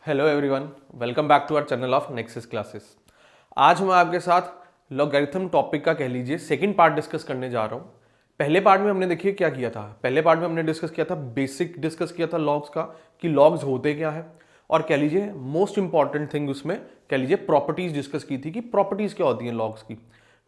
Hello everyone, welcome back to our channel of Nexus classes. आज मैं आपके साथ लॉगरिथम टॉपिक का कह लीजिए सेकंड पार्ट डिस्कस करने जा रहा हूँ। पहले पार्ट में हमने देखिए क्या किया था। पहले पार्ट में हमने डिस्कस किया था, बेसिक डिस्कस किया था लॉग्स का कि लॉग्स होते क्या है, और कह लीजिए मोस्ट इंपॉर्टेंट थिंग उसमें कह लीजिए प्रॉपर्टीज डिस्कस की थी कि प्रॉपर्टीज क्या होती हैं लॉग्स की।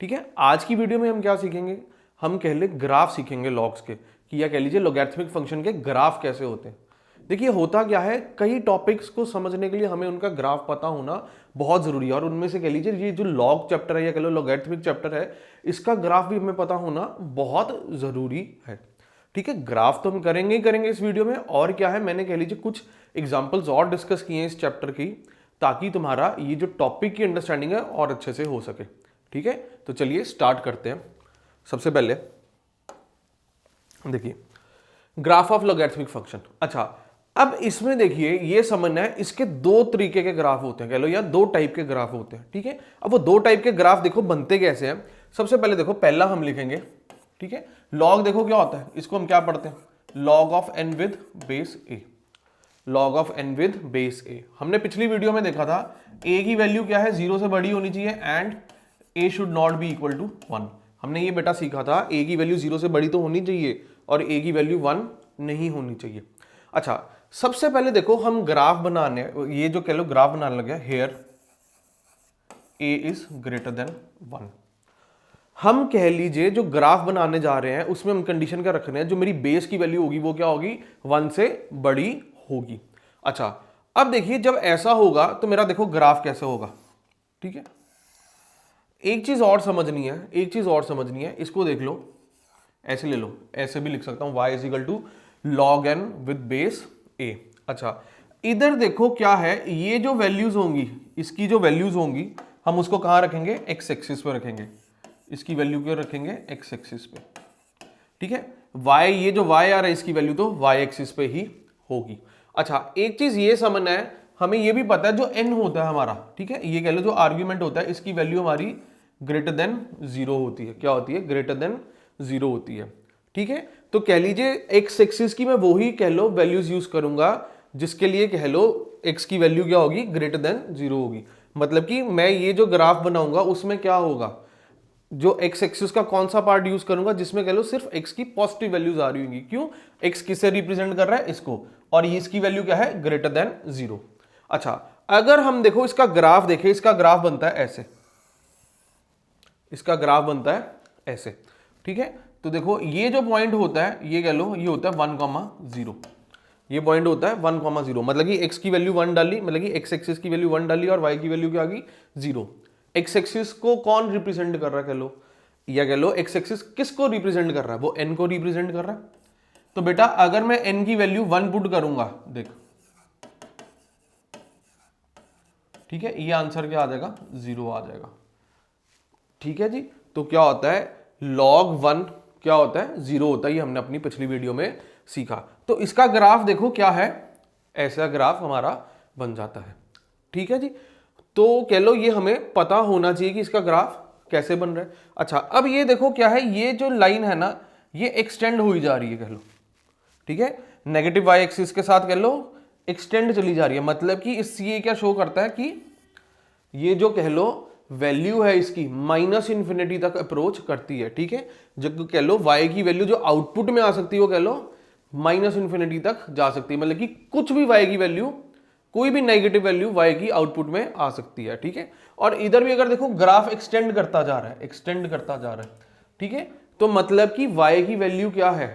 ठीक है, आज की वीडियो में हम क्या सीखेंगे, हम कह ले ग्राफ सीखेंगे लॉग्स के, कि या कह लीजिए लॉगरिथमिक फंक्शन के ग्राफ कैसे होते हैं। देखिए होता क्या है, कई टॉपिक्स को समझने के लिए हमें उनका ग्राफ पता होना बहुत जरूरी है, और उनमें से कह लीजिए ये जो लॉग चैप्टर है या कह लो लॉगरिथमिक चैप्टर है, इसका ग्राफ भी हमें पता होना बहुत जरूरी है। ठीक है, ग्राफ तो हम करेंगे ही करेंगे इस वीडियो में, और क्या है मैंने कह लीजिए कुछ एग्जाम्पल्स और डिस्कस किए हैं इस चैप्टर की, ताकि तुम्हारा ये जो टॉपिक की अंडरस्टैंडिंग है और अच्छे से हो सके। ठीक है, तो चलिए स्टार्ट करते हैं। सबसे पहले देखिए ग्राफ ऑफ लॉगरिथमिक फंक्शन। अच्छा, अब इसमें देखिए ये समझना है, इसके दो तरीके के ग्राफ होते हैं कह लो, या दो टाइप के ग्राफ होते हैं। ठीक है, अब वो दो टाइप के ग्राफ देखो बनते कैसे हैं। सबसे पहले देखो, पहला हम लिखेंगे, ठीक है, लॉग देखो क्या होता है, इसको हम क्या पढ़ते हैं, log of n with base a. Log of n with base a हमने पिछली वीडियो में देखा था, ए की वैल्यू क्या है, 0 से बड़ी होनी चाहिए, and A should not be equal to 1। हमने ये बेटा सीखा था, ए की वैल्यू 0 से बड़ी तो होनी चाहिए और ए की वैल्यू 1 नहीं होनी चाहिए। अच्छा, सबसे पहले देखो हम ग्राफ बनाने, ये जो कह लो ग्राफ बनाने लगे, here A is greater than 1। हम कह लीजिए जो ग्राफ बनाने जा रहे हैं उसमें हम कंडीशन क्या रख रहे हैं, जो मेरी बेस की वैल्यू होगी वो क्या होगी, 1 से बड़ी होगी। अच्छा, अब देखिए जब ऐसा होगा तो मेरा देखो ग्राफ कैसे होगा। ठीक है, एक चीज और समझनी है, एक चीज और समझनी है, इसको देख लो, ऐसे ले लो, ऐसे भी लिख सकता हूं, y is equal to log n with base a. अच्छा, इधर देखो क्या है, ये जो वैल्यूज होंगी, इसकी जो वैल्यूज होंगी हम उसको कहां रखेंगे, एक्स एक्सिस पे रखेंगे। इसकी वैल्यू क्यों रखेंगे, एक्स एक्सिस पे। ठीक है, y, ये जो y आ रहा है इसकी वैल्यू तो y एक्सिस पे ही होगी। अच्छा, एक चीज ये समझना है, हमें ये भी पता है जो n होता है हमारा, ठीक है, ये कह लो जो आर्ग्यूमेंट होता है, इसकी वैल्यू हमारी ग्रेटर देन 0 होती है। क्या होती है, ग्रेटर देन 0 होती है। ठीक है, तो कह लीजिए एक्स एक्सिस की मैं वही कह लो वैल्यूज यूज करूंगा जिसके लिए कह लो एक्स की वैल्यू क्या होगी, ग्रेटर देन 0 होगी। मतलब कि मैं ये जो ग्राफ बनाऊंगा उसमें क्या होगा, जो एक्स एक्सिस का कौन सा पार्ट यूज करूंगा जिसमें कह लो सिर्फ एक्स की पॉजिटिव वैल्यूज आ रही होंगी। क्यों, एक्स किससे रिप्रेजेंट कर रहा है, इसको, और ये इसकी वैल्यू क्या है, ग्रेटर देन 0। अच्छा, अगर हम देखो इसका ग्राफ देखें, इसका ग्राफ बनता है ऐसे, इसका ग्राफ बनता है ऐसे। ठीक है, तो देखो ये जो पॉइंट होता है, ये कह लो ये होता है 1,0। ये पॉइंट होता है 1,0, मतलब कि x की वैल्यू 1 डाली, मतलब कि x एक्सिस की वैल्यू 1 डाली और y की वैल्यू क्या आ गई, 0। x एक्सिस को कौन रिप्रेजेंट कर रहा है कह लो, या कह लो x एक्सिस किसको रिप्रेजेंट कर रहा है, वो n को रिप्रेजेंट कर रहा है। तो बेटा अगर मैं n की वैल्यू 1 पुट करूंगा, देख, ठीक है, ये आंसर क्या आ जाएगा, 0 आ जाएगा। ठीक है जी, तो क्या होता है, log 1 क्या होता है, 0 होता है, ये हमने अपनी पिछली वीडियो में सीखा। तो इसका ग्राफ देखो क्या है, ऐसा ग्राफ हमारा बन जाता है। ठीक है जी, तो कह लो ये हमें पता होना चाहिए कि इसका ग्राफ कैसे बन रहा है। अच्छा, अब ये देखो क्या है, ये जो लाइन है ना, ये एक्सटेंड हुई जा रही है कह लो। ठीक है, नेगेटिव वाई एक्सिस के साथ कह लो एक्सटेंड चली जा रही है, मतलब कि इससे ये क्या शो करता है कि ये जो कह लो वैल्यू है इसकी माइनस इन्फिनिटी तक अप्रोच करती है। ठीक है, जब कह लो y की वैल्यू जो आउटपुट में आ सकती है वो कह लो माइनस इन्फिनिटी तक जा सकती है, मतलब कि कुछ भी y की वैल्यू, कोई भी नेगेटिव वैल्यू y की आउटपुट में आ सकती है। ठीक है, और इधर भी अगर देखो ग्राफ एक्सटेंड करता जा रहा है, एक्सटेंड करता जा रहा है। ठीक है, तो मतलब कि y की वैल्यू क्या है,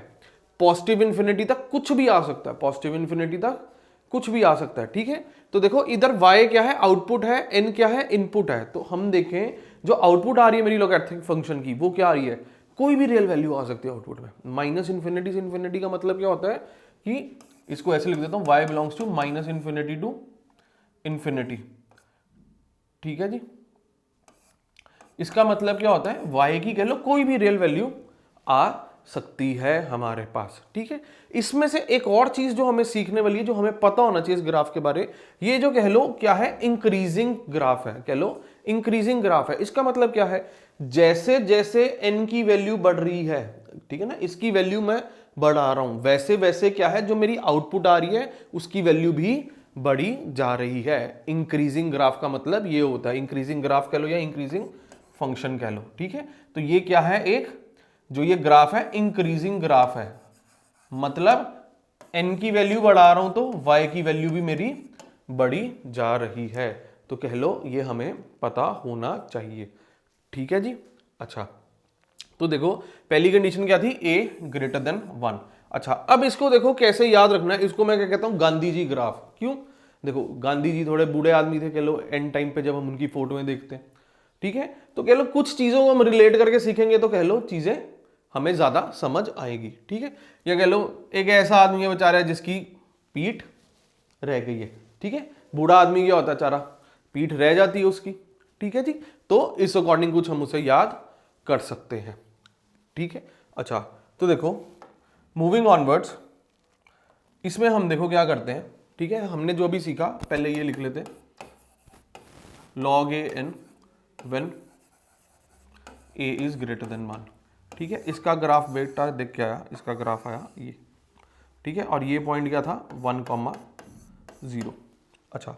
पॉजिटिव इन्फिनिटी तक कुछ भी आ सकता है, पॉजिटिव इन्फिनिटी तक कुछ भी आ सकता है। ठीक है, तो देखो इधर y क्या है, आउटपुट है, n क्या है, इनपुट है। तो हम देखें जो आउटपुट आ रही है मेरी लॉगरिथमिक फंक्शन की, वो क्या आ रही है, कोई भी रियल वैल्यू आ सकती है आउटपुट में। माइनस इन्फिनिटी से इन्फिनिटी का मतलब क्या होता है कि इसको ऐसे लिख देता हूं, y belongs to minus infinity to infinity. ठीक है जी, इसका मतलब क्या होता है, y की कह लो कोई भी रियल वैल्यू आ सकती है हमारे पास। ठीक है, इसमें से एक और चीज जो हमें सीखने वाली है, जो हमें पता होना चाहिए इस ग्राफ के बारे, ये जो कह लो क्या है, इंक्रीजिंग ग्राफ है, कह लो इंक्रीजिंग ग्राफ है। इसका मतलब क्या है, जैसे जैसे n की वैल्यू बढ़ रही है, ठीक है ना, इसकी वैल्यू मैं बढ़ा रहा हूं, वैसे वैसे क्या है जो मेरी आउटपुट आ रही है उसकी वैल्यू भी बढ़ी जा रही है। इंक्रीजिंग ग्राफ का मतलब ये होता है, इंक्रीजिंग ग्राफ कह लो या इंक्रीजिंग फंक्शन कह लो, ठीक है। तो ये क्या है, एक जो ये ग्राफ है इंक्रीजिंग ग्राफ है, मतलब n की वैल्यू बढ़ा रहा हूं तो y की वैल्यू भी मेरी बढ़ी जा रही है। तो कह लो ये हमें पता होना चाहिए, ठीक है जी। अच्छा, तो देखो पहली कंडीशन क्या थी, a ग्रेटर देन 1। अच्छा, अब इसको देखो कैसे याद रखना है, इसको मैं क्या कहता हूं, गांधी जी ग्राफ। क्यों, देखो गांधी जी थोड़े बूढ़े आदमी थे, कह लो एंड टाइम पे जब हम उनकी फोटोएं देखते हैं, ठीक है, तो कह लो कुछ चीजों को हम रिलेट करके सीखेंगे तो कह लो चीजें हमें ज्यादा समझ आएगी, ठीक है। या कह लो एक ऐसा आदमी है बेचारा जिसकी पीठ रह गई है, ठीक है, बूढ़ा आदमी क्या होता है, चारा पीठ रह जाती है उसकी, ठीक है जी। तो इस अकॉर्डिंग कुछ हम उसे याद कर सकते हैं, ठीक है। अच्छा, तो देखो मूविंग ऑनवर्ड्स, इसमें हम देखो क्या करते हैं, ठीक है, हमने जो भी सीखा पहले ये लिख लेते, log a n when a is greater than 1, ठीक है। इसका ग्राफ बेटा देख के आया, इसका ग्राफ आया ये, ठीक है, और ये पॉइंट क्या था 1,0। अच्छा,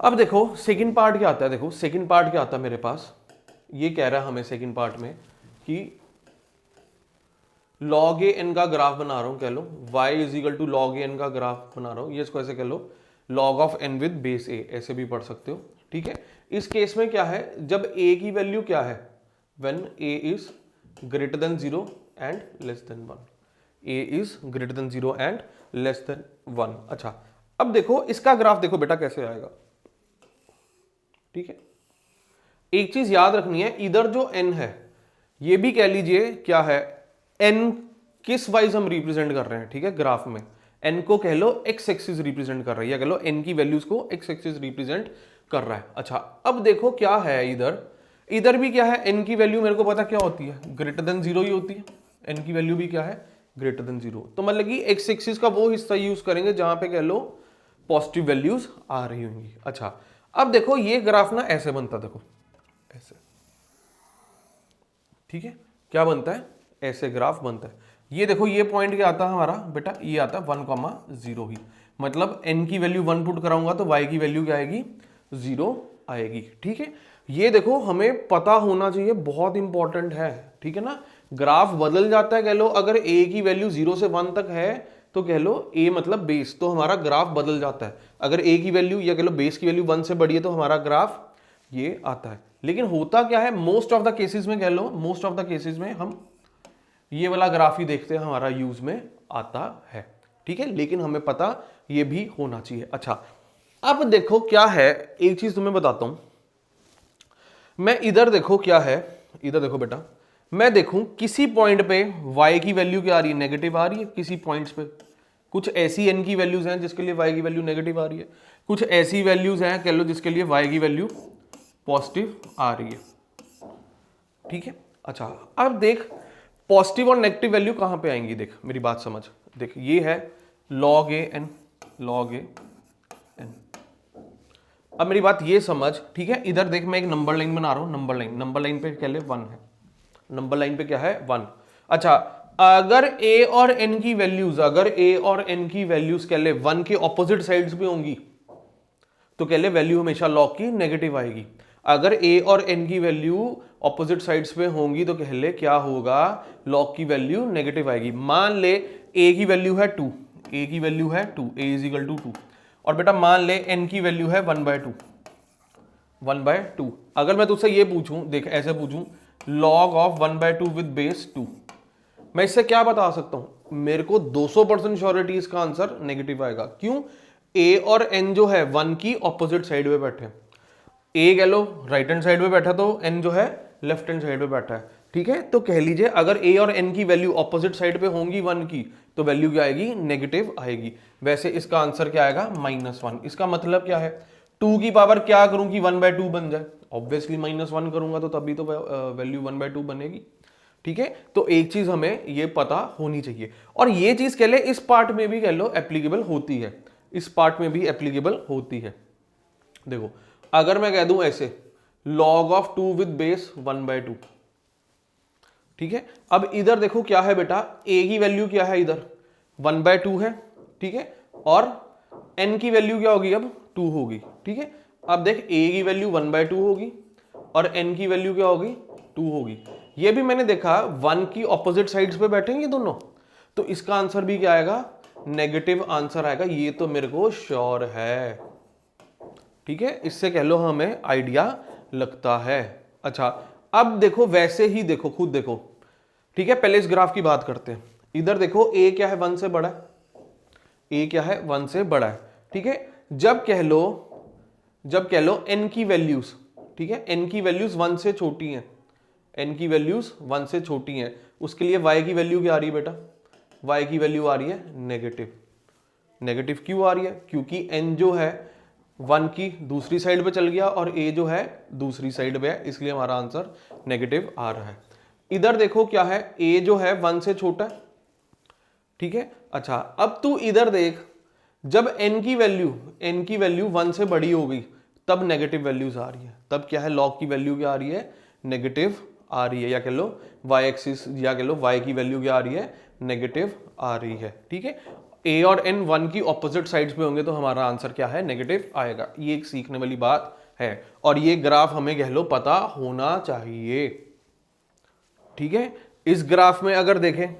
अब देखो सेकंड पार्ट क्या आता है, देखो सेकंड पार्ट क्या आता है मेरे पास, ये कह रहा है हमें सेकंड पार्ट में कि log a n का ग्राफ बना रहा हूं, कह लो y is equal to log a n का ग्राफ बना रहा हूं, ये इसको ऐसे कह लो log of n with base a, ऐसे भी पढ़ सकते हो, ठीक है। इस केस में क्या है, जब a की वैल्यू क्या है, when a is greater than 0 and less than 1, a is greater than 0 and less than 1। अच्छा, अब देखो इसका ग्राफ देखो बेटा कैसे आएगा, ठीक है। एक चीज याद रखनी है, इधर जो n है ये भी कह लीजिए क्या है, n किस वाइज हम रिप्रेजेंट कर रहे हैं, ठीक है, ग्राफ में n को कह लो x एक्सिस रिप्रेजेंट कर रही है, या कह लो n की वैल्यूज को x एक्सिस रिप्रेजेंट कर रहा है। अच्छा, अब देखो क्या है, इधर भी क्या है, n की वैल्यू मेरे को पता क्या होती है, ग्रेटर देन 0 ही होती है, n की वैल्यू भी क्या है, ग्रेटर देन 0। तो मतलब कि x एक्सिस का वो हिस्सा यूज करेंगे जहां पे कह लो पॉजिटिव वैल्यूज आ रही होंगी। अच्छा, अब देखो ये ग्राफ ना ऐसे बनता, देखो ऐसे, ठीक है, क्या बनता है, ऐसे ग्राफ बनता है। ये देखो ये पॉइंट क्या आता है हमारा बेटा, ये आता है 1,0 ही, मतलब n की वैल्यू 1 पुट कराऊंगा तो y की वैल्यू क्या आएगी, 0 आएगी, ठीक है। ये देखो हमें पता होना चाहिए, बहुत इंपॉर्टेंट है, ठीक है ना। ग्राफ बदल जाता है, कह लो अगर a की वैल्यू 0 से 1 तक है तो कह लो a मतलब बेस, तो हमारा ग्राफ बदल जाता है। अगर a की वैल्यू या कह लो बेस की वैल्यू 1 से बड़ी है तो हमारा ग्राफ ये आता है। लेकिन होता क्या है, मोस्ट ऑफ द केसेस में, कह लो मोस्ट ऑफ द केसेस में हम ये वाला ग्राफ ही देखते हैं, हमारा यूज में आता है, ठीक है। लेकिन हमें पता ये भी होना चाहिए। अच्छा, अब देखो क्या है, एक चीज तुम्हें बताता हूं, मैं इधर देखो क्या है, इधर देखो बेटा, मैं देखूं किसी पॉइंट पे y की वैल्यू क्या आ रही है, नेगेटिव आ रही है, किसी पॉइंट्स पे कुछ ऐसी n की वैल्यूज हैं जिसके लिए y की वैल्यू नेगेटिव आ रही है, कुछ ऐसी वैल्यूज हैं कह लो जिसके लिए y की वैल्यू पॉजिटिव आ रही है, ठीक है। अच्छा, अब देख पॉजिटिव और नेगेटिव वैल्यू कहां पे आएंगी, देख मेरी बात समझ, देख ये है log a n, log a n। अब मेरी बात ये समझ, ठीक है, इधर देख मैं एक नंबर लाइन बना रहा हूं, नंबर लाइन पे कह ले 1 है, नंबर लाइन पे क्या है 1। अच्छा, अगर a और n की वैल्यूज, अगर a और n की वैल्यूज कह ले 1 के ऑपोजिट साइड्स पे होंगी तो कह ले वैल्यू हमेशा log की नेगेटिव आएगी। अगर a और n की वैल्यू ऑपोजिट साइड्स पे होंगी तो कह ले क्या होगा, log की वैल्यू नेगेटिव आएगी। मान ले a की वैल्यू है 2, a की वैल्यू है 2, a इज इक्वल टू 2, और बेटा मान ले n की वैल्यू है 1/2, 1/2। अगर मैं तुझसे ये पूछूं, देख ऐसे पूछूं log ऑफ 1/2 विद बेस 2, मैं इससे क्या बता सकता हूं, मेरे को 200% श्योरिटी इसका आंसर नेगेटिव आएगा। क्यों, a और n जो है 1 की ऑपोजिट साइड पे बैठे हैं, a कह लो राइट हैंड साइड पे बैठा तो n जो है लेफ्ट हैंड साइड पे बैठा है, ठीक है। तो कह लीजिए अगर a और n की वैल्यू ऑपोजिट साइड पे होंगी 1 की तो वैल्यू क्या आएगी, नेगेटिव आएगी। वैसे इसका आंसर क्या आएगा, -1। इसका मतलब क्या है, 2 की पावर क्या करूं कि 1/2 बन जाए, ऑब्वियसली -1 करूंगा तो तभी तो वैल्यू 1/2 बनेगी, ठीक है। तो एक चीज हमें ये पता होनी चाहिए, और ये चीज कह ले इस पार्ट में भी कह लो एप्लीकेबल होती है, इस पार्ट में भी एप्लीकेबल होती है। देखो अगर मैं कह दूं ऐसे log ऑफ 2 विद बेस 1/2, ठीक है। अब इधर देखो क्या है बेटा, a की वैल्यू क्या है, इधर 1/2 है, ठीक है, और n की वैल्यू क्या होगी अब 2 होगी, ठीक है। अब देख a की वैल्यू 1/2 होगी और n की वैल्यू क्या होगी 2 होगी। ये भी मैंने देखा 1 की ऑपोजिट साइड्स पे बैठेंगे दोनों, तो इसका आंसर भी क्या आएगा, नेगेटिव आंसर आएगा। ये तो मेरे को श्योर है, ठीक है। इससे कह लो हमें आइडिया लगता है। अच्छा अब देखो, वैसे ही देखो, खुद देखो, ठीक है। पहले इस ग्राफ की बात करते हैं। इधर देखो a क्या है 1 से बड़ा है, a क्या है 1 से बड़ा है, ठीक है। जब कह लो n की वैल्यूज, ठीक है, n की वैल्यूज 1 से छोटी हैं, n की वैल्यूज 1 से छोटी हैं, उसके लिए y की वैल्यू क्या आ रही है बेटा, y की वैल्यू आ रही है नेगेटिव। नेगेटिव क्यों आ रही है, क्योंकि n जो है 1 की दूसरी साइड पे चल गया और a जो है दूसरी साइड पे है, इसलिए हमारा आंसर नेगेटिव आ रहा है। इधर देखो क्या है, a जो है 1 से छोटा है, ठीक है। अच्छा अब तू इधर देख, जब n की वैल्यू 1 से बड़ी हो गई तब नेगेटिव वैल्यूज आ रही है, तब क्या है लॉग की वैल्यू क्या आ रही है, नेगेटिव आ रही है, या कह लो y एक्सिस, या कह लो y की वैल्यू क्या आ रही है, नेगेटिव आ रही है, ठीक है। a और n 1 की ऑपोजिट साइड्स पे होंगे तो हमारा आंसर क्या है, नेगेटिव आएगा। ये एक सीखने वाली बात है और ये ग्राफ हमें कह लो पता होना चाहिए, ठीक है। इस ग्राफ में अगर देखें,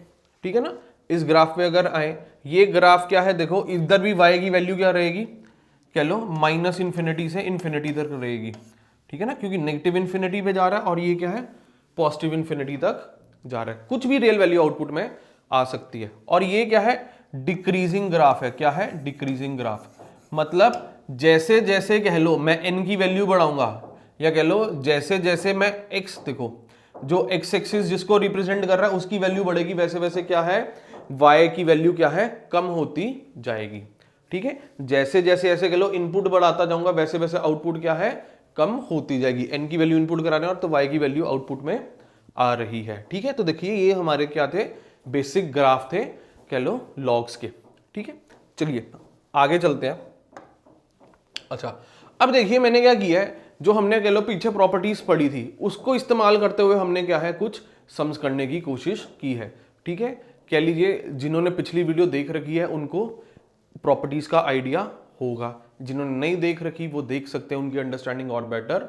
ठीक है ना, इस ग्राफ में अगर आए, ये ग्राफ क्या है देखो, इधर भी y की वैल्यू क्या रहेगी, कह लो -इन्फिनिटी से इन्फिनिटी तक रहेगी, ठीक है ना, क्योंकि नेगेटिव इन्फिनिटी पे जा रहा है और ये क्या है पॉजिटिव इन्फिनिटी तक जा रहा है। कुछ भी रियल वैल्यू आउटपुट में आ सकती है। और ये क्या है, डिक्रीजिंग ग्राफ है। क्या है, डिक्रीजिंग ग्राफ, मतलब जैसे जैसे कह लो मैं n की वैल्यू बढ़ाऊंगा, या कह लो जैसे जैसे मैं x, देखो जो x एक्सिस जिसको रिप्रेजेंट कर रहा है उसकी वैल्यू बढ़ेगी, वैसे वैसे क्या है y की वैल्यू क्या है, कम होती जाएगी, ठीक है। जैसे जैसे ऐसे कह लो इनपुट बढ़ाता जाऊंगा, वैसे वैसे आउटपुट क्या है, कम होती जाएगी। n की वैल्यू इनपुट करा रहे हैं और तो y की वैल्यू आउटपुट में आ रही है, ठीक है। तो देखिए ये हमारे क्या थे, बेसिक ग्राफ थे कह लो लॉग्स के, ठीक है। चलिए आगे चलते हैं। अच्छा अब देखिए मैंने क्या किया है, जो हमने कह लो पीछे प्रॉपर्टीज पढ़ी थी उसको इस्तेमाल करते हुए हमने क्या है कुछ सम्स करने की कोशिश की है, ठीक है। कह लीजिए जिन्होंने पिछली वीडियो देख रखी है उनको प्रॉपर्टीज का आइडिया होगा, जिन्होंने नहीं देख रखी वो देख सकते हैं, उनकी अंडरस्टैंडिंग और बेटर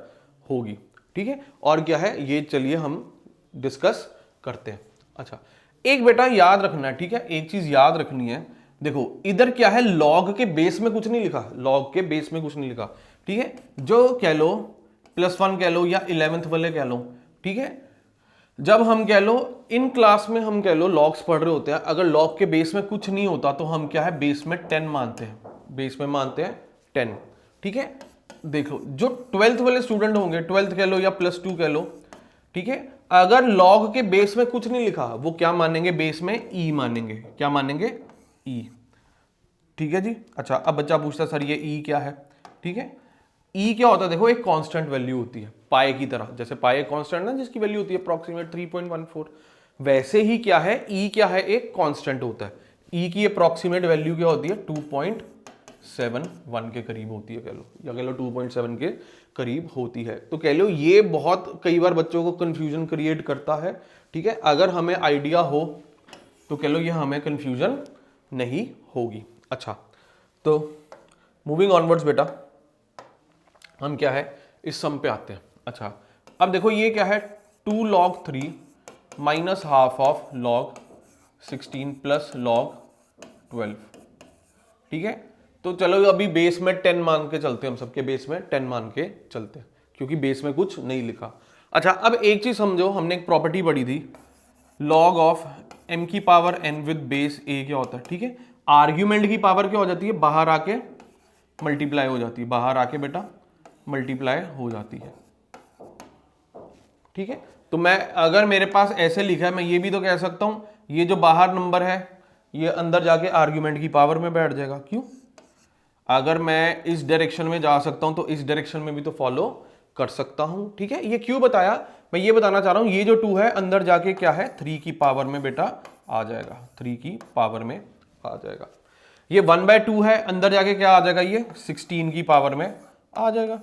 होगी, ठीक है। और क्या है ये चलिए हम डिस्कस करते हैं। अच्छा एक बेटा याद रखना है, ठीक है, एक चीज याद रखनी है। देखो इधर क्या है, लॉग के बेस में कुछ नहीं लिखा, लॉग के बेस में कुछ नहीं लिखा, ठीक है। जो कह लो +1 कह लो या 11th वाले कह लो, ठीक है। जब हम कह लो इन क्लास में हम कह लो लॉग्स पढ़ रहे होते हैं, अगर लॉग के बेस में कुछ नहीं होता तो हम क्या है बेस में 10 मानते हैं, बेस में मानते हैं 10, ठीक है। देखो जो 12th वाले स्टूडेंट होंगे, 12th कह लो या +2 कह लो, ठीक है, अगर लॉग के बेस में कुछ नहीं लिखा वो क्या मानेंगे, बेस में ई मानेंगे। क्या मानेंगे, ई, ठीक है जी। अच्छा अब बच्चा पूछता सर ये ई क्या है, ठीक है। ई क्या होता है, देखो एक कांस्टेंट वैल्यू होती है पाई की तरह, जैसे पाई एक कांस्टेंट ना जिसकी वैल्यू होती है अप्रॉक्सीमेट 3.14, वैसे ही क्या है ई क्या है, एक कांस्टेंट होता है। ई की अप्रॉक्सीमेट वैल्यू क्या होती है 2.71 के करीब होती है कह लो, या कह लो 2.7 के करीब होती है। तो कह लो ये बहुत कई बार बच्चों को कंफ्यूजन क्रिएट करता है, ठीक है। अगर हमें आइडिया हो तो कह लो ये हमें कंफ्यूजन नहीं होगी। अच्छा तो मूविंग ऑनवर्ड्स बेटा, हम क्या है इस सम पे आते हैं। अच्छा अब देखो ये क्या है 2 log 3 minus half of log 16 plus log 12, ठीक है। तो चलो अभी बेस में 10 मान के चलते हैं, हम सबके बेस में 10 मान के चलते हैं क्योंकि बेस में कुछ नहीं लिखा। अच्छा अब एक चीज समझो, हमने एक प्रॉपर्टी पढ़ी थी log ऑफ m की power n with base a क्या होता है, ठीक है। आर्ग्यूमेंट की पावर क्या हो जाती है, बाहर आके मल्टीप्लाई हो जाती है, बाहर आके बेटा मल्टीप्लाई हो जाती है, ठीक है। तो मैं अगर मेरे पास ऐसे लिखा है, मैं ये भी तो कह सकता हूं ये जो बाहर नंबर है ये अंदर जाके आर्ग्यूमेंट की पावर में बैठ जाएगा। क्यों, अगर मैं इस डायरेक्शन में जा सकता हूं तो इस डायरेक्शन में भी तो फॉलो कर सकता हूं, ठीक है। ये क्यों बताया, मैं ये बताना चाह रहा हूं ये जो 2 है अंदर जाके क्या है 3 की पावर में बेटा आ जाएगा, 3 की पावर में आ जाएगा। ये 1/2 है, अंदर जाके क्या आ जाएगा, ये 16 की पावर में आ जाएगा,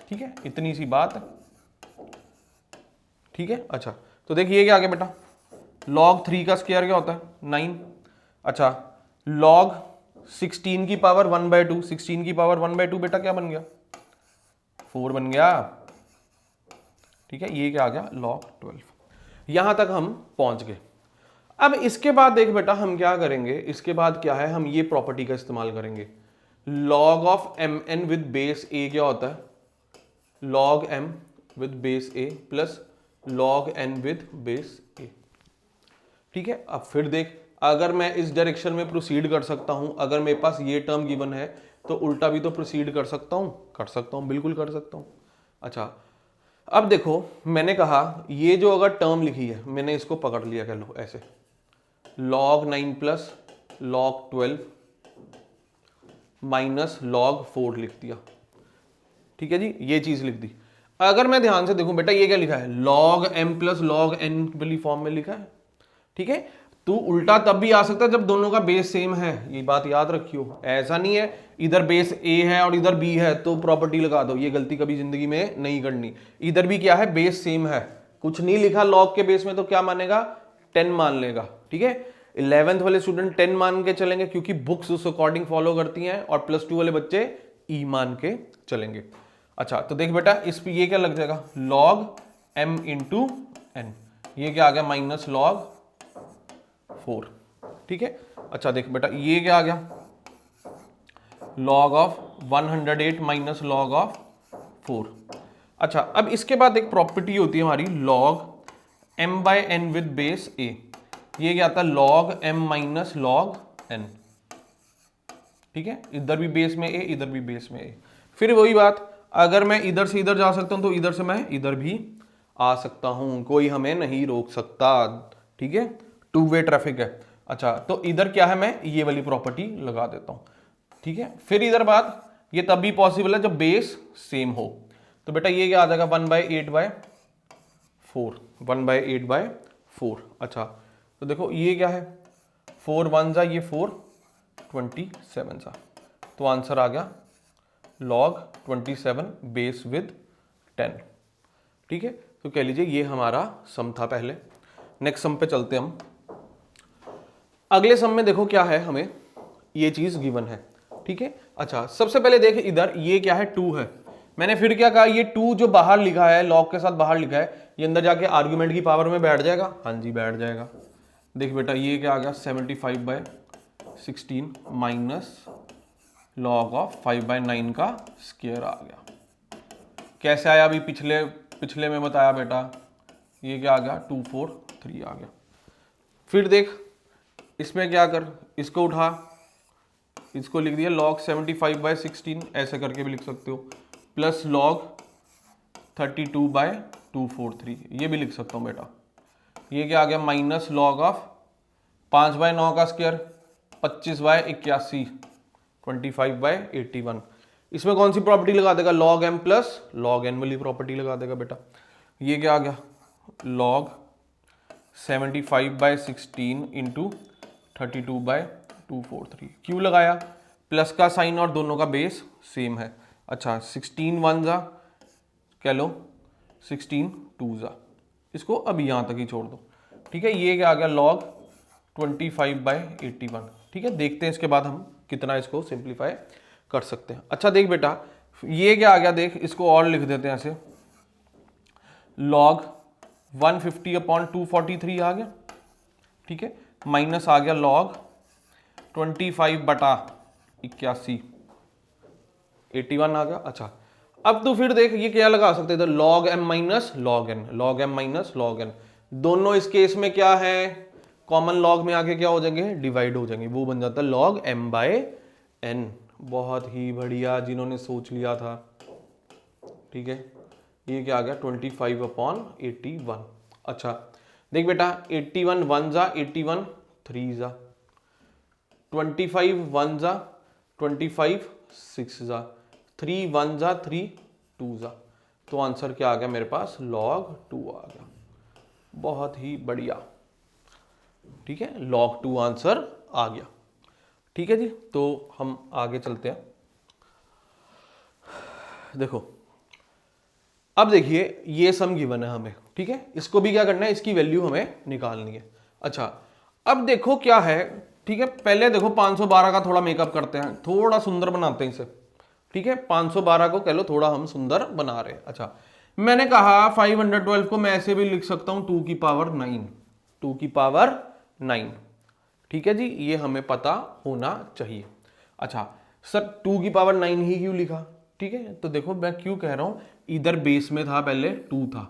ठीक है। इतनी सी बात है, ठीक है। अच्छा तो देखिए क्या आ गया बेटा, log 3 का स्क्वायर क्या होता है 9। अच्छा log 16 की पावर 1/2, 16 की पावर 1/2 बेटा क्या बन गया, 4 बन गया। ठीक है, ये क्या आ गया, log 12। यहां तक हम पहुंच गए। अब इसके बाद देख बेटा हम क्या करेंगे, इसके बाद क्या है, हम ये प्रॉपर्टी का इस्तेमाल करेंगे। log of mn with base a क्या होता है, log m with base a plus log n with base a। ठीक है, अब फिर देख, अगर मैं इस डायरेक्शन में प्रोसीड कर सकता हूं, अगर मेरे पास ये टर्म गिवन है तो उल्टा भी तो प्रोसीड कर सकता हूं, बिल्कुल कर सकता हूं। अच्छा, अब देखो मैंने कहा ये जो अगर टर्म लिखी है मैंने इसको पकड़ लिया, कह लो ऐसे, log 9 plus log 12 minus log 4 लिख दिया। ठीक है जी, ये चीज लिख दी। अगर मैं ध्यान से देखूं बेटा ये क्या लिखा है, log m plus log n वाली फॉर्म में लिखा है। ठीक है, तू उल्टा तब भी आ सकता है जब दोनों का बेस सेम है, ये बात याद रखियो। ऐसा नहीं है इधर बेस a है और इधर b है तो प्रॉपर्टी लगा दो, ये गलती कभी जिंदगी में नहीं करनी। इधर भी क्या है, बेस सेम है, कुछ नहीं लिखा log के बेस में तो क्या मानेगा, 10 मान लेगा। ठीक है, 11th वाले स्टूडेंट 10 मान के चलेंगे क्योंकि बुक्स उस अकॉर्डिंग फॉलो करती हैं, और +2 वाले बच्चे e मान के चलेंगे। अच्छा, तो देख बेटा इस पे ये क्या लग जाएगा, log m इंटू n, ये क्या आ गया, माइनस log 4। ठीक है, अच्छा देख बेटा ये क्या आ गया, log of 108 minus log of 4। अच्छा, अब इसके बाद एक प्रॉपर्टी होती है हमारी log m by n with base a, ये क्या आता है, log m minus log n। ठीक है, इधर भी बेस में a, इधर भी बेस में a। फिर वही बात, अगर मैं इधर से इधर जा सकता हूं तो इधर से मैं इधर भी आ सकता हूं, कोई हमें नहीं रोक सकता। ठीक है, 2 वे ट्रैफिक है। अच्छा, तो इधर क्या है, मैं ये वाली प्रॉपर्टी लगा देता हूं। ठीक है, फिर इधर बात, ये तब भी पॉसिबल है जब बेस सेम हो। तो बेटा ये क्या आ जाएगा, 1/8/4, 1/8/4। अच्छा, तो देखो ये क्या है, 4 1 जा, ये 4 27 जा, तो आंसर आ गया log 27 बेस विद 10। ठीक है, तो कह लीजिए ये हमारा सम था पहले। नेक्स्ट सम पे चलते हम। अगले सम में देखो क्या है, हमें ये चीज गिवन है। ठीक है, अच्छा सबसे पहले देख इधर ये क्या है, 2 है। मैंने फिर क्या कहा, ये 2 जो बाहर लिखा है, लॉग के साथ बाहर लिखा है, ये अंदर जाके आर्ग्यूमेंट की पावर में बैठ जाएगा। हाँ जी बैठ जाएगा। देख बेटा ये क्या आ गया, 75/16 माइनस लॉग ऑफ 5/9 का स्क्वायर आ गया। कैसे आया, अभी पिछले में बताया बेटा, ये क्या आ गया, 243 आ गया। फिर देख इसमें क्या कर, इसको उठा, इसको लिख दिया log 75/16, ऐसे करके भी लिख सकते हो, प्लस log 32/243, ये भी लिख सकता हूँ बेटा। ये क्या आ गया, माइनस log ऑफ 5/9 का स्क्वायर 25/81, 25/81। इसमें कौन सी प्रॉपर्टी लगा देगा, log m plus log n वाली प्रॉपर्टी लगा देगा बेटा। ये क्या आ गया, log 75/16 इंटू 32/243। क्यों लगाया, प्लस का साइन और दोनों का बेस सेम है। अच्छा 16 1 जा, कह लो 16 2 जा, इसको अभी यहाँ तक ही छोड़ दो। ठीक है, ये क्या आ गया, log 25/81। ठीक है, देखते हैं इसके बाद हम कितना इसको सिंप्लीफाई कर सकते हैं। अच्छा देख बेटा ये क्या आ गया, देख इसको और लिख देते हैं ऐसे, log 150/243 आ गया। ठीक है, माइनस आ गया log 25/81, 81 आ गया। अच्छा अब तो फिर देख ये क्या लगा सकते थे, log m minus log n, log m minus log n। दोनों इस केस में क्या है, कॉमन log में आके क्या हो जाएंगे, डिवाइड हो जाएंगे, वो बन जाता है log m/n। बहुत ही बढ़िया, जिन्होंने सोच लिया था। ठीक है, ये क्या आ गया, 25/81। अच्छा देख बेटा 81 1 जा, 81 3 जा, 25 1 जा, 25 6 जा, 3 1 जा, 3 2 जा, तो आंसर क्या आ गया मेरे पास, log 2 आ गया। बहुत ही बढ़िया। ठीक है, log 2 आंसर आ गया। ठीक है जी, तो हम आगे चलते हैं। देखो अब देखिए ये सम गिवन है हमें। ठीक है, इसको भी क्या करना है, इसकी वैल्यू हमें निकालनी है। अच्छा अब देखो क्या है, ठीक है, पहले देखो 512 का थोड़ा मेकअप करते हैं, थोड़ा सुंदर बनाते हैं इसे। ठीक है, 512 को कह लो थोड़ा हम सुंदर बना रहे हैं। अच्छा, मैंने कहा 512 को मैं ऐसे भी लिख सकता हूं 2 की पावर 9, 2 की पावर 9। ठीक है जी, ये हमें पता होना चाहिए। अच्छा सर 2 की पावर 9 ही क्यों लिखा? ठीक है, तो देखो मैं क्यों कह रहा हूं, इधर बेस में था पहले 2 था,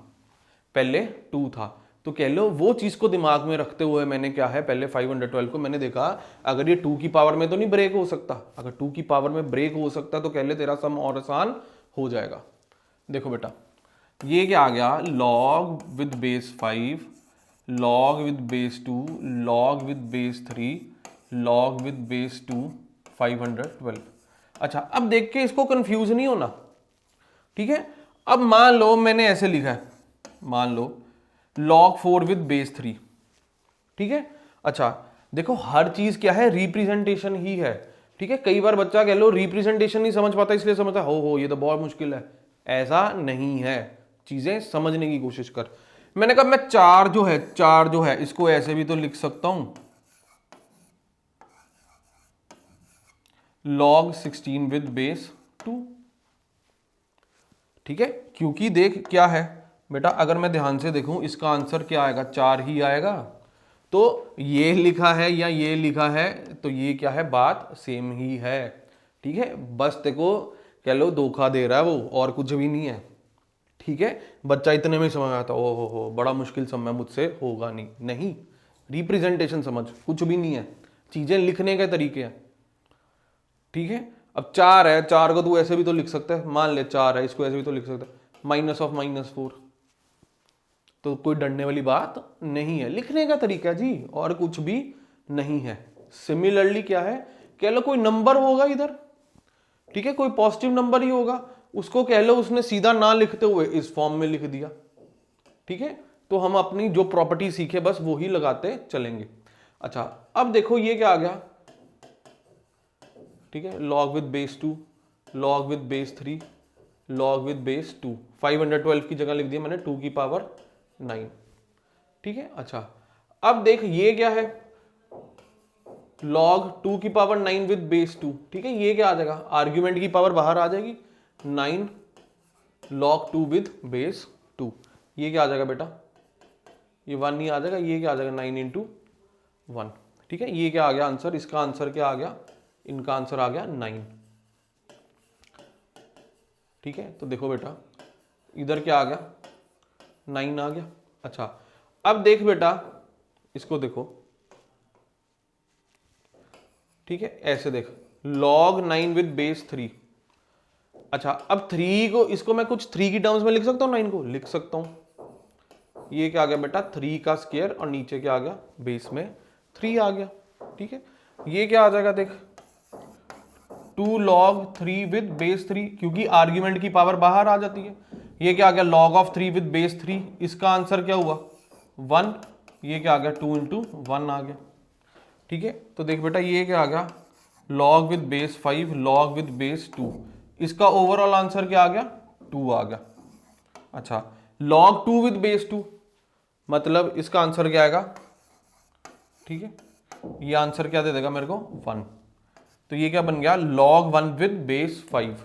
पहले 2 था, तो कह लो वो चीज को दिमाग में रखते हुए मैंने क्या है, पहले 512 को मैंने देखा अगर ये 2 की पावर में तो नहीं ब्रेक हो सकता, अगर 2 की पावर में ब्रेक हो सकता तो कह ले तेरा सम और आसान हो जाएगा। देखो बेटा ये क्या आ गया, log with base 5, log with base 2, log with base 3, log with base 2, 512। अच्छा अब देख के इसको कंफ्यूज नहीं होना। ठीक है, अब मान लो मैंने ऐसे लिखा है, मान लो log 4 विद बेस 3। ठीक है, अच्छा देखो हर चीज क्या है, रिप्रेजेंटेशन ही है। ठीक है, कई बार बच्चा कह लो रिप्रेजेंटेशन नहीं समझ पाता इसलिए समझता हो ये तो बहुत मुश्किल है, ऐसा नहीं है, चीजें समझने की कोशिश कर। मैंने कहा मैं 4 जो है इसको ऐसे भी तो लिख सकता हूं log 16 विद बेस 2। ठीक है, क्योंकि देख क्या है बेटा, अगर मैं ध्यान से देखूं इसका आंसर क्या आएगा, 4 ही आएगा। तो ये लिखा है या ये लिखा है तो ये क्या है, बात सेम ही है। ठीक है, बस देखो कह लो धोखा दे रहा है वो, और कुछ भी नहीं है। ठीक है, बच्चा इतने में समझ आता, ओ हो बड़ा मुश्किल समय मुझसे होगा नहीं, नहीं रिप्रेजेंटेशन समझ, कुछ भी नहीं है, चीजें लिखने के तरीके हैं। ठीक है, अब 4 है, 4 को तू ऐसे भी तो लिख सकता है, मान ले 4 है, इसको ऐसे भी तो लिख सकता है माइनस ऑफ -4, तो कोई डरने वाली बात नहीं है, लिखने का तरीका जी और कुछ भी नहीं है। सिमिलरली क्या है, कह लो कोई नंबर होगा इधर, ठीक है, कोई पॉजिटिव नंबर ही होगा, उसको कह लो उसने सीधा ना लिखते हुए इस फॉर्म में लिख दिया। ठीक है, तो हम अपनी जो प्रॉपर्टी सीखे बस वो ही लगाते चलेंगे। अच्छा अब देखो ये क्या आ गया, ठीक है, log with base 2, log with base 3, log with base 2, 512 की जगह लिख दिया मैंने 2 की पावर 9। ठीक है, अच्छा अब देख ये क्या है, log 2 की पावर 9 विद बेस 2। ठीक है, ये क्या आ जाएगा, आर्ग्यूमेंट की पावर बाहर आ जाएगी, 9 log 2 विद बेस 2, ये क्या आ जाएगा बेटा, ये 1 ही आ जाएगा, ये क्या आ जाएगा 9 इंटू 1। ठीक है, ये क्या आ गया आंसर, इसका आंसर क्या आ गया, इनका आंसर आ गया 9। ठीक है, तो देखो बेटा इधर क्या आ गया, 9 आ गया। अच्छा अब देख बेटा इसको देखो, ठीक है, ऐसे देख log 9 विद बेस 3। अच्छा अब 3 को, इसको मैं कुछ 3 की टर्म्स में लिख सकता हूँ, 9 को लिख सकता हूँ, ये क्या आ गया बेटा 3 का स्क्वायर और नीचे क्या आ गया, बेस में 3 आ गया। ठीक है, ये क्या आ जाएगा देख 2 log 3 विद बेस 3, क्योंकि आर्ग्यूमेंट की पावर बाहर आ जाती है। ये क्या आ गया log ऑफ 3 विद बेस 3, इसका आंसर क्या हुआ 1, ये क्या आ गया 2 इंटू 1 आ गया। ठीक है, तो देख बेटा ये क्या आ गया log with base 5, log with base 2, इसका ओवरऑल आंसर क्या आ गया 2 आ गया। अच्छा log 2 विद बेस 2 मतलब इसका आंसर क्या आएगा, ठीक है, ये आंसर क्या दे देगा मेरे को 1, तो ये क्या बन गया log 1 विद बेस 5।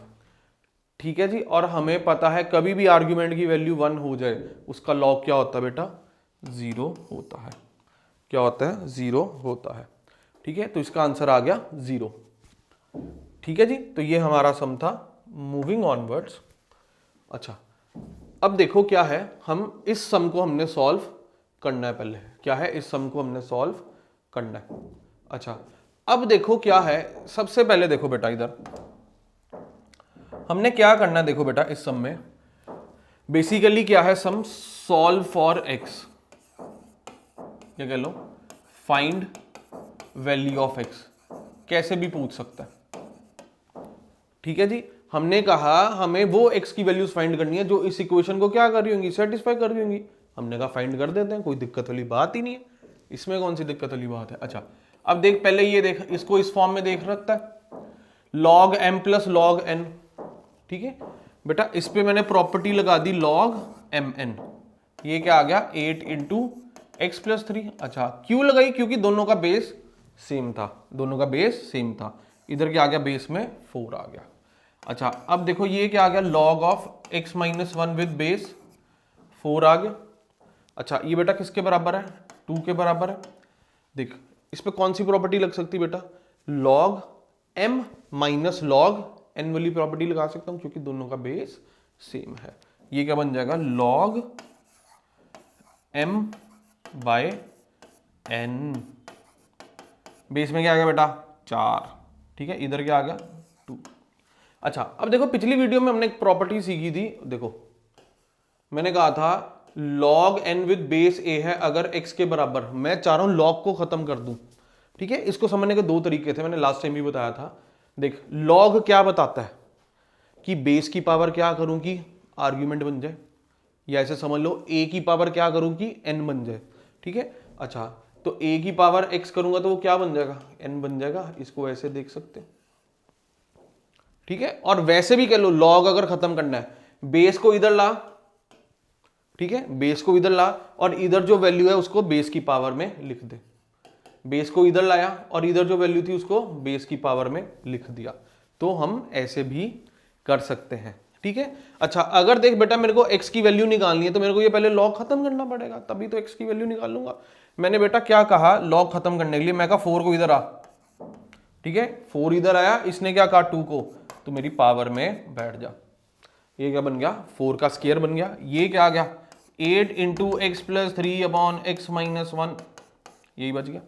ठीक है जी, और हमें पता है कभी भी आर्ग्यूमेंट की वैल्यू 1 हो जाए उसका log क्या होता है बेटा 0 होता है, क्या होता है 0 होता है। ठीक है, तो इसका आंसर आ गया 0। ठीक है जी, तो ये हमारा सम था, मूविंग ऑनवर्ड्स। अच्छा अब देखो क्या है, हम इस सम को हमने सॉल्व करना है, पहले क्या है इस सम को हमने सॉल्व करना है। अच्छा अब देखो क्या है, सबसे पहले देखो बेटा इधर हमने क्या करना है, देखो बेटा इस सम में बेसिकली क्या है, सम सॉल्व फॉर एक्स, क्या कह लो फाइंड वैल्यू ऑफ एक्स, कैसे भी पूछ सकता है। ठीक है जी, हमने कहा हमें वो एक्स की वैल्यूज फाइंड करनी है जो इस इक्वेशन को क्या कर रही होंगी, सेटिस्फाई कर रही होंगी। हमने कहा फाइंड कर देते हैं, कोई दिक्कत वाली बात ही नहीं है, इसमें कौन सी दिक्कत वाली बात है। अच्छा अब देख पहले ये देख, इसको इस फॉर्म में देख रखता है log m plus log n। ठीक है बेटा, इस पे मैंने प्रॉपर्टी लगा दी log mn, ये क्या आ गया 8 इंटू एक्स प्लस 3। अच्छा क्यों लगाई, क्योंकि दोनों का बेस सेम था, दोनों का बेस सेम था। इधर क्या आ गया, बेस में 4 आ गया। अच्छा अब देखो ये क्या आ गया, log of x minus 1 with base 4 आ गया। अच्छा ये बेटा किसके बराबर है, 2 के बराबर है। देख इस पे कौन सी प्रॉपर्टी लग सकती है बेटा, log m minus log n वाली प्रॉपर्टी लगा सकता हूं क्योंकि दोनों का बेस सेम है। ये क्या बन जाएगा, log m by n। Base में क्या आ गया बेटा 4, ठीक है, इधर क्या आ गया 2। अच्छा अब देखो पिछली वीडियो में हमने एक प्रॉपर्टी सीखी थी, देखो मैंने कहा था log n with base a है अगर x के बराबर। मैं चाह रहा हूं log को खत्म कर दूं, ठीक है। इसको समझने के दो तरीके थे, मैंने लास्ट टाइम भी बताया था। देख log क्या बताता है कि बेस की पावर क्या करूं कि आर्ग्यूमेंट बन जाए, या ऐसे समझ लो a की पावर क्या करूं कि n बन जाए, ठीक है। अच्छा तो a की पावर x करूंगा तो वो क्या बन जाएगा, n बन जाएगा। इसको ऐसे देख सकते हैं, ठीक है। और वैसे भी कह लो log अगर खत्म करना है, बेस को इधर ला, ठीक है, बेस को इधर ला और इधर जो वैल्यू है उसको बेस की पावर में लिख दे। बेस को इधर लाया और इधर जो वैल्यू थी उसको बेस की पावर में लिख दिया, तो हम ऐसे भी कर सकते हैं, ठीक है। अच्छा अगर देख बेटा मेरे को x की वैल्यू निकालनी है तो मेरे को ये पहले log खत्म करना पड़ेगा, तभी तो x की वैल्यू निकालूंगा। मैंने बेटा क्या कहा log खत्म करने के लिए, मैं कहा 4 को इधर आ, ठीक है, 4 इधर आया, इसने क्या कहा 2 को, तो मेरी पावर में बैठ जा। ये क्या बन गया, 4 का स्क्वायर बन गया। ये क्या आ गया 8 into x plus 3 upon X minus 1, यही बच गया।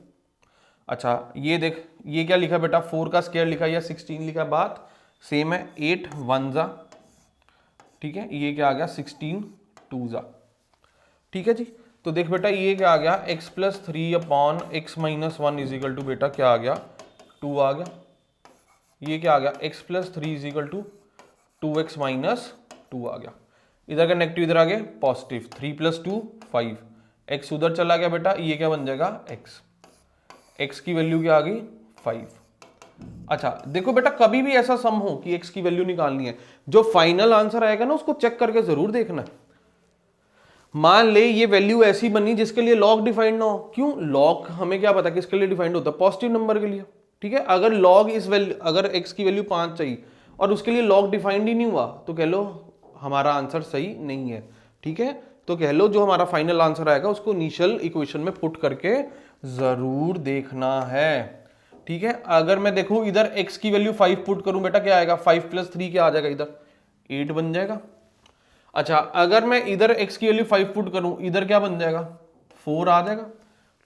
अच्छा ये देख ये क्या लिखा बेटा, 4 का स्क्वायर लिखा या 16 लिखा, बात सेम है। 8 1 जा, ठीक है, ये क्या आ गया 16 2 जा, ठीक है जी। तो देख बेटा ये क्या आ गया x plus 3 upon X minus 1 is equal to बेटा क्या आ गया 2 आ गया। ये क्या आ गया x plus 3 is equal to 2x minus 2 आ गया। इधर का नेगेटिव इधर आ गया पॉजिटिव, 3 प्लस 2 5, x उधर चला गया बेटा, ये क्या बन जाएगा x की वैल्यू क्या आ गई 5। अच्छा देखो बेटा कभी भी ऐसा सम हो कि x की वैल्यू निकालनी है, जो फाइनल आंसर आएगा ना उसको चेक करके जरूर देखना। मान ले ये वैल्यू ऐसी बनी जिसके लिए log डिफाइंड ना हो, क्यों, log हमें क्या पता किसके लिए डिफाइंड होता है, पॉजिटिव नंबर के लिए, ठीक है। अगर log इस वैल्यू, अगर x की वैल्यू 5 चाहिए और उसके लिए log डिफाइंड ही नहीं हुआ तो कह लो हमारा आंसर सही नहीं है, ठीक है। तो कह लो जो हमारा फाइनल आंसर आएगा उसको इनिशियल इक्वेशन में पुट करके जरूर देखना है, ठीक है। अगर मैं देखूं इधर x की वैल्यू 5 पुट करूं बेटा क्या आएगा, 5 प्लस 3 क्या आ जाएगा, इधर 8 बन जाएगा। अच्छा अगर मैं इधर x की वैल्यू 5 पुट करूं, इधर क्या बन जाएगा 4 आ जाएगा,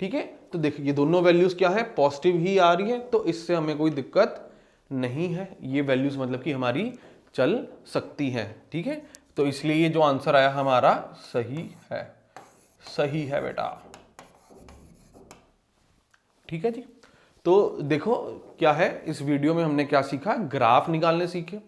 ठीक है। तो देखिए ये दोनों वैल्यूज क्या है, पॉजिटिव ही आ रही है, तो इससे हमें कोई दिक्कत नहीं है। ये वैल्यूज मतलब कि हमारी चल सकती है, ठीक है। तो इसलिए ये जो आंसर आया हमारा सही है, सही है बेटा, ठीक है जी। तो देखो क्या है इस वीडियो में हमने क्या सीखा, ग्राफ निकालने सीखे,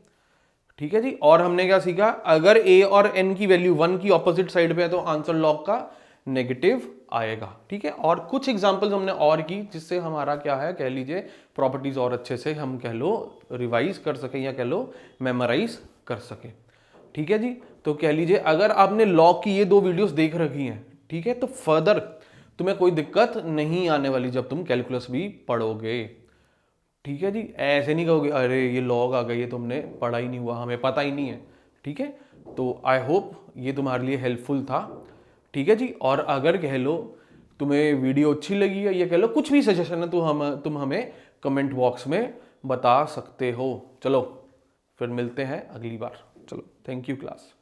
ठीक है जी। और हमने क्या सीखा, अगर a और n की वैल्यू 1 की ऑपोजिट साइड पे है तो आंसर लॉग का नेगेटिव आएगा, ठीक है। और कुछ एग्जांपल्स हमने और की जिससे हमारा क्या है कह लीजिए प्रॉपर्टीज और अच्छे से हम कह लो रिवाइज कर सके या कह लो मेमोराइज कर सके, ठीक है जी। तो कह लीजिए अगर आपने लॉग की ये 2 वीडियोस देख रखी हैं, ठीक है, तो फर्दर तुम्हें कोई दिक्कत नहीं आने वाली जब तुम कैलकुलस भी पढ़ोगे, ठीक है जी। ऐसे नहीं कहोगे अरे ये लॉग आ गई, ये तुमने पढ़ा ही नहीं हुआ, हमें पता ही नहीं है, ठीक है। तो आई होप ये तुम्हारे लिए हेल्पफुल था, ठीक है जी। और अगर कह लो तुम्हें वीडियो अच्छी लगी है या कह लो कुछ भी सजेशन है तो तुम हमें कमेंट बॉक्स में बता सकते हो। चलो फिर मिलते हैं अगली बार, चलो थैंक यू क्लास।